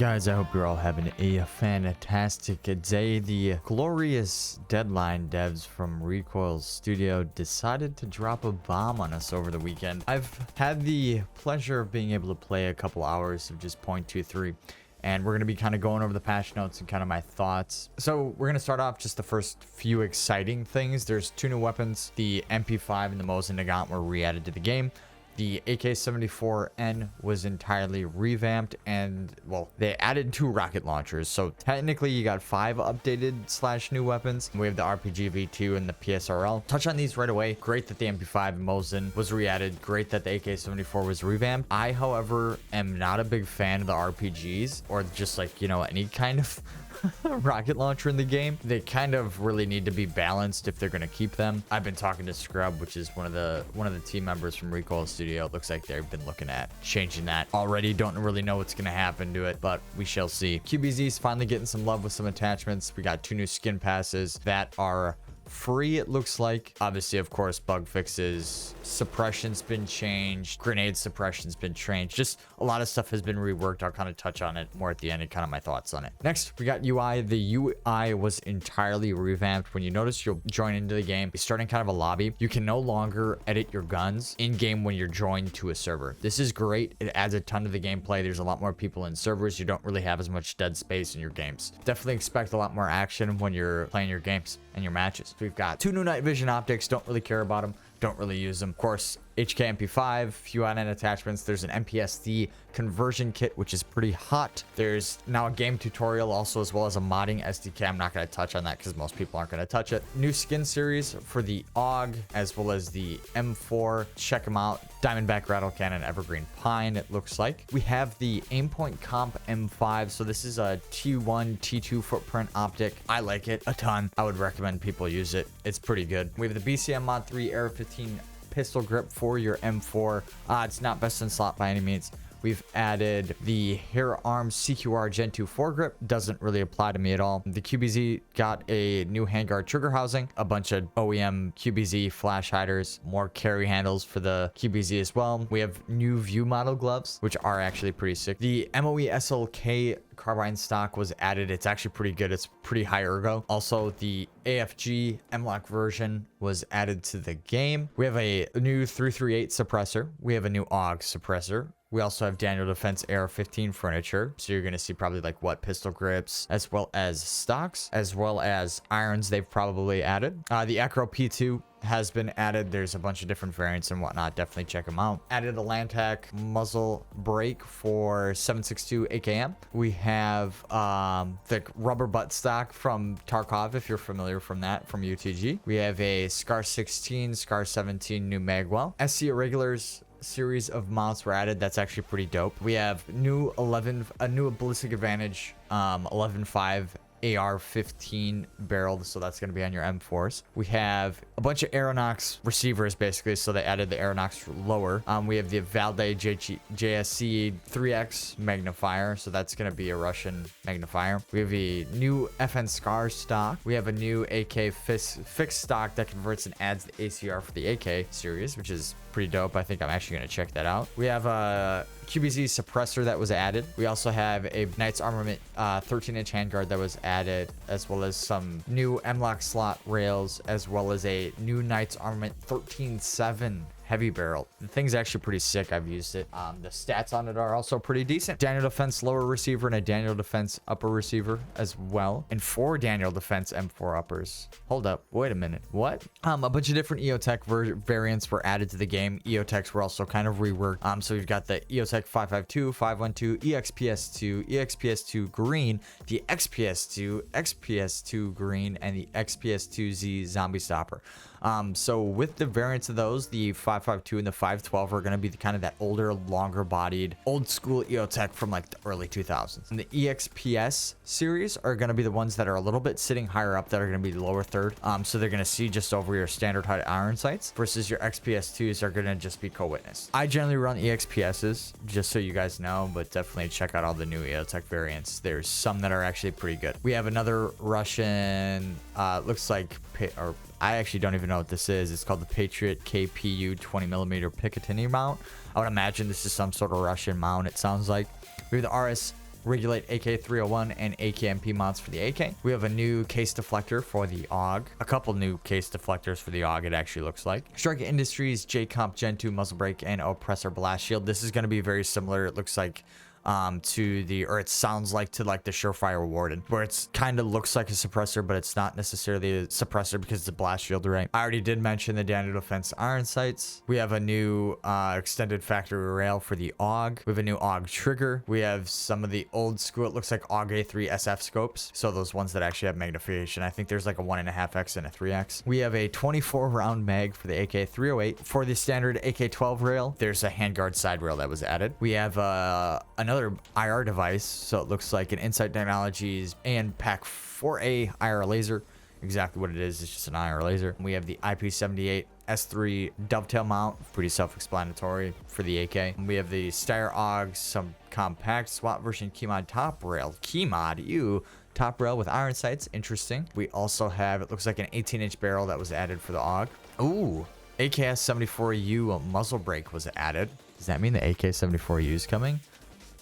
Guys, I hope you're all having a fantastic day. The glorious Deadline devs from Recoil Studio decided to drop a bomb on us over the weekend. I've had the pleasure of being able to play a couple hours of just 0.23, and we're going to be kind of going over the patch notes and kind of my thoughts. So we're going to start off just the first few exciting things. There's two new weapons. The MP5 and the Mosin Nagant were re-added to the game. The AK-74N was entirely revamped, and well, they added 2 rocket launchers, so technically you got 5 updated / new weapons. We have the RPG V2 and the PSRL. Touch on these right away. Great that the MP5 and Mosin was re-added. Great that the AK-74 was revamped. I, however, am not a big fan of the RPGs or just like, you know, any kind of rocket launcher in the game. They kind of really need to be balanced if they're going to keep them. I've been talking to Scrub, which is one of the team members from Recoil Studio. It looks like they've been looking at changing that already. Don't really know what's going to happen to it, but we shall see. QBZ is finally getting some love with some attachments. We got 2 new skin passes that are free, it looks like. Obviously, of course, bug fixes, suppression's been changed, grenade suppression's been changed. Just a lot of stuff has been reworked. I'll kind of touch on it more at the end and kind of my thoughts on it. Next, we got UI. The UI was entirely revamped. When you notice, you'll join into the game, be starting kind of a lobby. You can no longer edit your guns in game when you're joined to a server. This is great. It adds a ton to the gameplay. There's a lot more people in servers. You don't really have as much dead space in your games. Definitely expect a lot more action when you're playing your games and your matches. We've got 2 new night vision optics. Don't really care about them. Don't really use them. Of course, HK-MP5, few add-in attachments. There's an MPSD conversion kit, which is pretty hot. There's now a game tutorial also, as well as a modding SDK. I'm not going to touch on that because most people aren't going to touch it. New skin series for the AUG, as well as the M4. Check them out. Diamondback Rattle Cannon, Evergreen Pine, it looks like. We have the Aimpoint Comp M5. So this is a T1, T2 footprint optic. I like it a ton. I would recommend people use it. It's pretty good. We have the BCM Mod 3 Air 15 pistol grip for your M4. It's not best in slot by any means. We've added the Hair Arms CQR Gen 2 foregrip. Doesn't really apply to me at all. The QBZ got a new handguard trigger housing, a bunch of OEM QBZ flash hiders, more carry handles for the QBZ as well. We have new view model gloves, which are actually pretty sick. The MOE SLK carbine stock was added. It's actually pretty good. It's pretty high ergo. Also, the AFG M-Lock version was added to the game. We have a new 338 suppressor. We have a new AUG suppressor. We also have Daniel Defense AR-15 furniture. So you're going to see probably like what pistol grips, as well as stocks, as well as irons they've probably added. The Acro P2 has been added. There's a bunch of different variants and whatnot. Definitely check them out. Added the Lantac muzzle brake for 7.62 AKM. We have the rubber butt stock from Tarkov, if you're familiar from that, from UTG. We have a Scar 16, Scar 17 new magwell. SC Irregulars series of mounts were added. That's actually pretty dope. We have a new ballistic advantage 11.5 AR-15 barreled, so that's going to be on your M4s. We have a bunch of Aeronox receivers, basically, so they added the Aeronox lower. We have the Valde JSC 3X magnifier, so that's going to be a Russian magnifier. We have a new FN Scar stock. We have a new AK fixed stock that converts and adds the ACR for the AK series, which is pretty dope. I think I'm actually going to check that out. We have a QBZ suppressor that was added. We also have a Knight's Armament 13-inch handguard that was added, as well as some new M-Lock slot rails, as well as a new Knight's Armament 13.7 heavy barrel. The thing's actually pretty sick. I've used it. The stats on it are also pretty decent. Daniel Defense lower receiver and a Daniel Defense upper receiver as well, and 4 Daniel Defense M4 uppers. Hold up, wait a minute, what? A bunch of different EOTech variants were added to the game. EOTechs were also kind of reworked. So we've got the EOTech 552, 512, EXPS2, EXPS2 green, the XPS2, XPS2 green, and the XPS2Z zombie stopper. So with the variants of those, the 552 and the 512 are going to be the kind of that older, longer bodied, old school EOTech from like the early 2000s. And the EXPS series are going to be the ones that are a little bit sitting higher up, that are going to be lower third. So they're going to see just over your standard height iron sights, versus your XPS2s are going to just be co-witness. I generally run EXPSs, just so you guys know, but definitely check out all the new EOTech variants. There's some that are actually pretty good. We have another Russian, looks like, I actually don't even know what this is. It's called the Patriot KPU 20mm Picatinny mount. I would imagine this is some sort of Russian mount, it sounds like. We have the RS regulate AK-301 and AKMP mods for the AK. We have a new case deflector for the AUG. A couple new case deflectors for the AUG, it actually looks like. Strike Industries J-Comp Gen 2 muzzle brake and oppressor blast shield. This is going to be very similar. It looks like to the, or it sounds like to like the Surefire Warden, where it's kind of looks like a suppressor, but it's not necessarily a suppressor because it's a blast shield, right? I already did mention the Daniel Defense iron sights. We have a new extended factory rail for the AUG. We have a new AUG trigger. We have some of the old school, it looks like AUG A3 SF scopes. So those ones that actually have magnification. I think there's like a 1.5x and a 3x. We have a 24 round mag for the AK-308. For the standard AK-12 rail, there's a handguard side rail that was added. We have another IR device, so it looks like an Insight Technologies and Pack 4A IR laser. Exactly what it is, it's just an IR laser. We have the IP78 S3 dovetail mount, pretty self-explanatory for the AK. We have the Steyr AUG, some compact SWAT version keymod top rail. Keymod, ew. Top rail with iron sights, interesting. We also have, it looks like an 18-inch barrel that was added for the AUG. Ooh, AKS-74U muzzle brake was added. Does that mean the AK-74U is coming?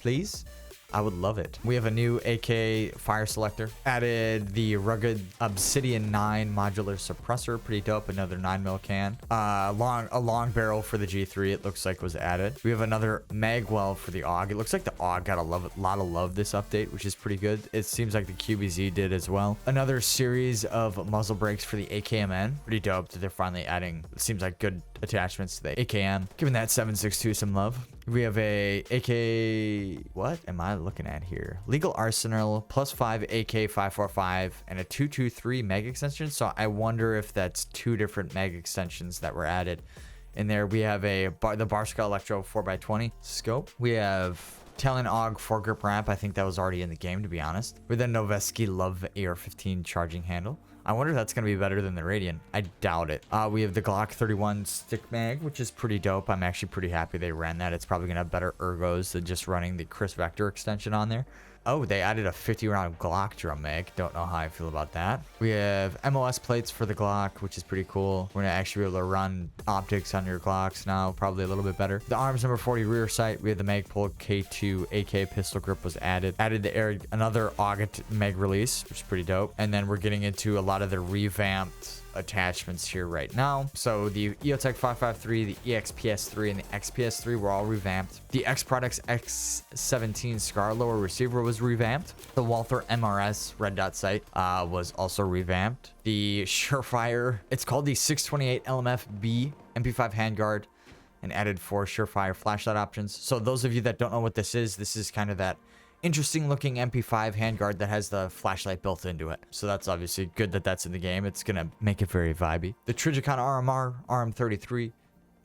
Please? I would love it. We have a new AK fire selector. Added the rugged Obsidian 9 modular suppressor. Pretty dope. Another 9mm can. A long barrel for the G3, it looks like was added. We have another mag well for the AUG. It looks like the AUG got a lot of love this update, which is pretty good. It seems like the QBZ did as well. Another series of muzzle brakes for the AKMN. Pretty dope that they're finally adding, it seems like, good attachments to the AKM. Giving that 7.62 some love. We have a AK, what am I looking at here? Legal Arsenal +5 AK-545 and a 223 mag extension. So I wonder if that's two different mag extensions that were added in there. We have the Barska Electro 4x20 scope. We have Talon AUG foregrip ramp. I think that was already in the game, to be honest. With the Noveski Love AR-15 charging handle. I wonder if that's going to be better than the Radiant. I doubt it. We have the Glock 31 stick mag, which is pretty dope. I'm actually pretty happy they ran that. It's probably going to have better ergos than just running the Chris Vector extension on there. Oh, they added a 50-round Glock drum mag. Don't know how I feel about that. We have MOS plates for the Glock, which is pretty cool. We're going to actually be able to run optics on your Glocks now, probably a little bit better. The Arms number 40 rear sight. We have the Magpul K2 AK pistol grip was added. Added another AUG mag release, which is pretty dope. And then we're getting into a lot of the revamped attachments here right now. So the EOTech 553, the EXPS3, and the XPS3 were all revamped. The X Products X17 Scar lower receiver was revamped. The Walther MRS red dot sight was also revamped. The Surefire, it's called the 628 LMF-B MP5 handguard, and added 4 Surefire flashlight options. So those of you that don't know what this is kind of that interesting looking MP5 handguard that has the flashlight built into it. So that's obviously good that that's in the game. It's going to make it very vibey. The Trijicon RMR, RM33,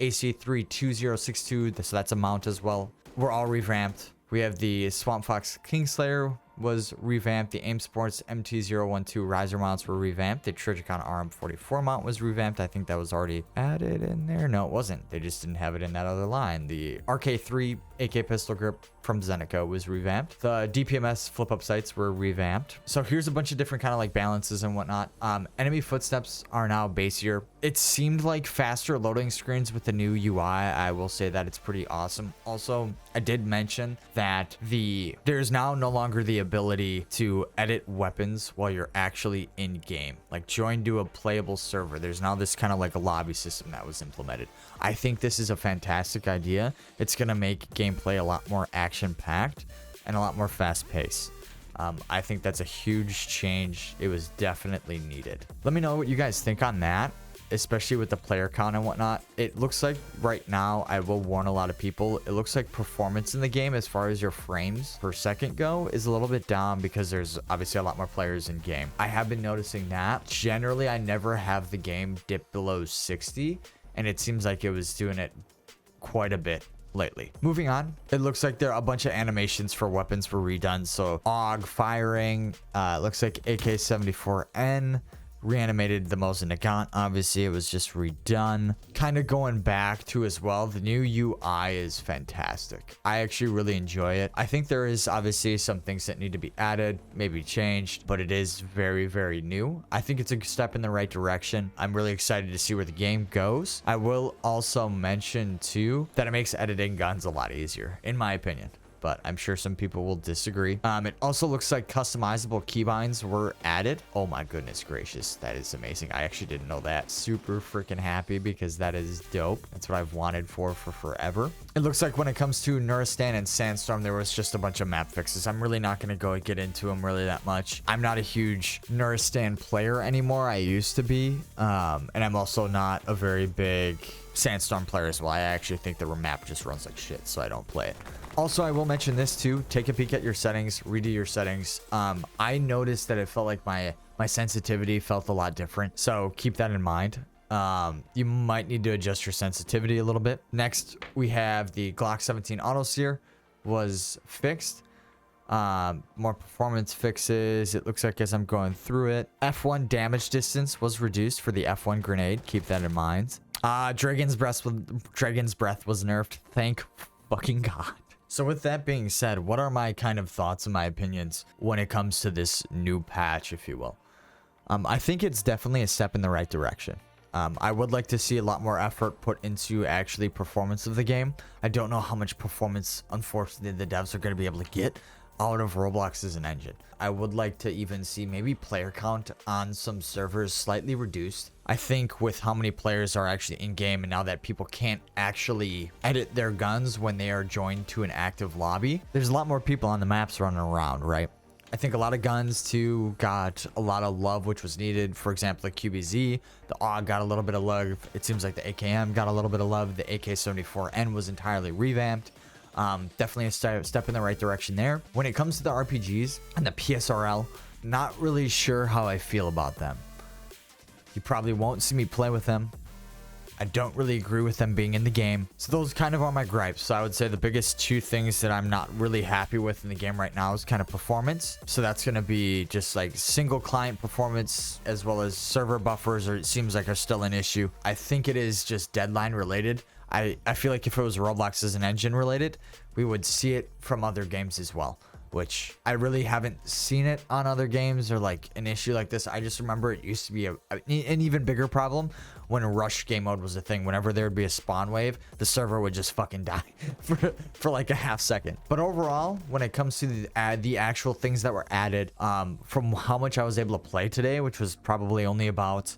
AC32062, so that's a mount as well. We're all revamped. We have the Swamp Fox Kingslayer was revamped. The AIM Sports MT012 riser mounts were revamped. The Trijicon RM44 mount was revamped. I think that was already added in there. No, it wasn't. They just didn't have it in that other line. The RK3 AK pistol grip from Zeneca was revamped. The DPMS flip-up sights were revamped. So here's a bunch of different kind of like balances and whatnot. Enemy footsteps are now basier. It seemed like faster loading screens with the new UI. I will say that it's pretty awesome. Also, I did mention that there's now no longer the ability to edit weapons while you're actually in game. Like join to a playable server. There's now this kind of like a lobby system that was implemented. I think this is a fantastic idea. It's going to make gameplay a lot more action-packed and a lot more fast-paced. I think that's a huge change. It was definitely needed. Let me know what you guys think on that, especially with the player count and whatnot. It looks like right now, I will warn a lot of people, it looks like performance in the game as far as your frames per second go is a little bit down because there's obviously a lot more players in game. I have been noticing that. Generally, I never have the game dip below 60, and it seems like it was doing it quite a bit lately.Moving on, it looks like there are a bunch of animations for weapons were redone. So AUG firing, looks like AK-74N reanimated the Mosin Nagant. Obviously, it was just redone. Kind of going back to as well, the new UI is fantastic. I actually really enjoy it. I think there is obviously some things that need to be added, maybe changed, but it is very, very new. I think it's a step in the right direction. I'm really excited to see where the game goes. I will also mention too that it makes editing guns a lot easier, in my opinion. but I'm sure some people will disagree. It also looks like customizable keybinds were added. Oh my goodness gracious, that is amazing. I actually didn't know that. Super freaking happy because that is dope. That's what I've wanted for forever. It looks like when it comes to Nuristan and Sandstorm, there was just a bunch of map fixes. I'm really not going to go get into them really that much. I'm not a huge Nuristan player anymore. I used to be, and I'm also not a very big Sandstorm player as well. I actually think the map just runs like shit, so I don't play it. Also, I will mention this too. Take a peek at your settings, redo your settings. I noticed that it felt like my sensitivity felt a lot different, so keep that in mind. You might need to adjust your sensitivity a little bit. Next, we have the Glock 17 auto sear was fixed. More performance fixes. It looks like as I'm going through it, F1 damage distance was reduced for the F1 grenade. Keep that in mind. Dragon's Breath was nerfed. Thank fucking God. So with that being said, what are my kind of thoughts and my opinions when it comes to this new patch, if you will? I think it's definitely a step in the right direction. I would like to see a lot more effort put into actually performance of the game. I don't know how much performance, unfortunately, the devs are going to be able to get out of Roblox as an engine. I would like to even see maybe player count on some servers slightly reduced. I think with how many players are actually in game, and now that people can't actually edit their guns when they are joined to an active lobby, there's a lot more people on the maps running around, right? I think a lot of guns too got a lot of love, which was needed. For example, the QBZ, the AUG got a little bit of love. It seems like the AKM got a little bit of love. The AK-74N was entirely revamped. Definitely a step in the right direction there. When it comes to the RPGs and the PSRL, not really sure how I feel about them. You probably won't see me play with them. I don't really agree with them being in the game. So those kind of are my gripes. So I would say the biggest two things that I'm not really happy with in the game right now is kind of performance. So that's going to be just like single client performance, as well as server buffers, or it seems like are still an issue. I think it is just deadline related. I feel like if it was Roblox as an engine related, we would see it from other games as well, which I really haven't seen it on other games or like an issue like this. I just remember it used to be an even bigger problem when rush game mode was a thing. Whenever there would be a spawn wave, the server would just fucking die for like a half second. But overall, when it comes to the actual things that were added, from how much I was able to play today, which was probably only about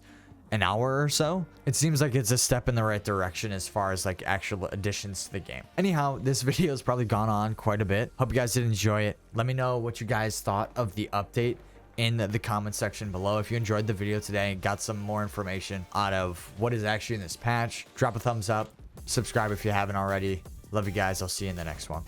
an hour or so, it seems like it's a step in the right direction as far as like actual additions to the game. Anyhow, this video has probably gone on quite a bit. Hope you guys did enjoy it. Let me know what you guys thought of the update in the comment section below. If you enjoyed the video today and got some more information out of what is actually in this patch, drop a thumbs up, subscribe if you haven't already. Love you guys. I'll see you in the next one.